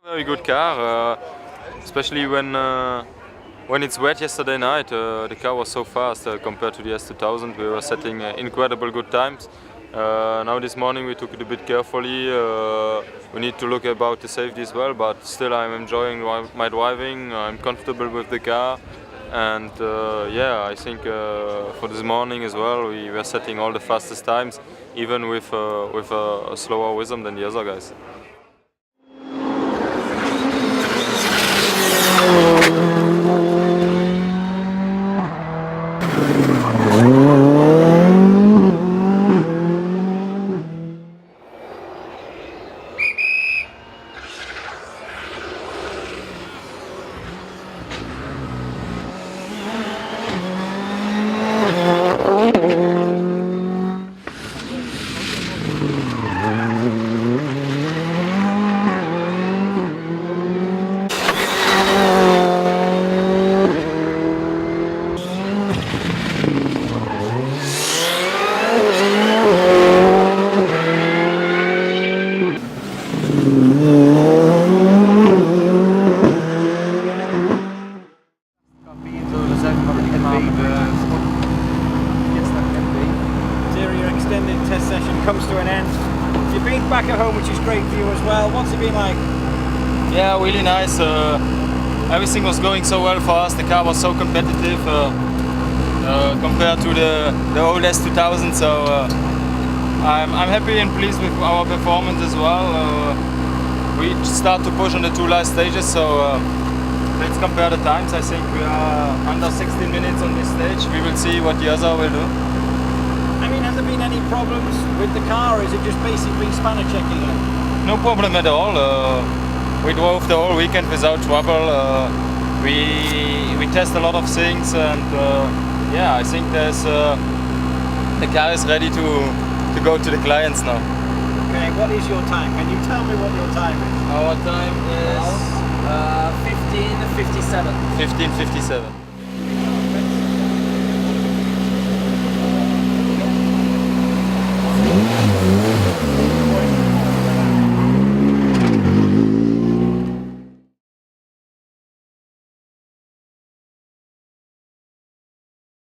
Very good car, especially when it's wet. Yesterday night the car was so fast compared to the S2000. We were setting incredible good times. Now this morning we took it a bit carefully. We need to look about the safety as well, but still I'm enjoying my driving. I'm comfortable with the car, and yeah, I think for this morning as well we were setting all the fastest times, even with a slower rhythm than the other guys. Test session comes to an end. You've been back at home, which is great for you as well. What's it been like? Yeah, really nice. Everything was going so well for us. The car was so competitive compared to the old S2000. So I'm happy and pleased with our performance as well. We start to push on the two last stages. So let's compare the times. I think we are under 16 minutes on this stage. We will see what the other will do. I mean, has there been any problems with the car, or is it just basically spanner checking it? No problem at all. We drove the whole weekend without trouble. We test a lot of things, and yeah, I think the car is ready to go to the clients now. Okay, what is your time? Can you tell me what your time is? Our time is 15:57. 15:57.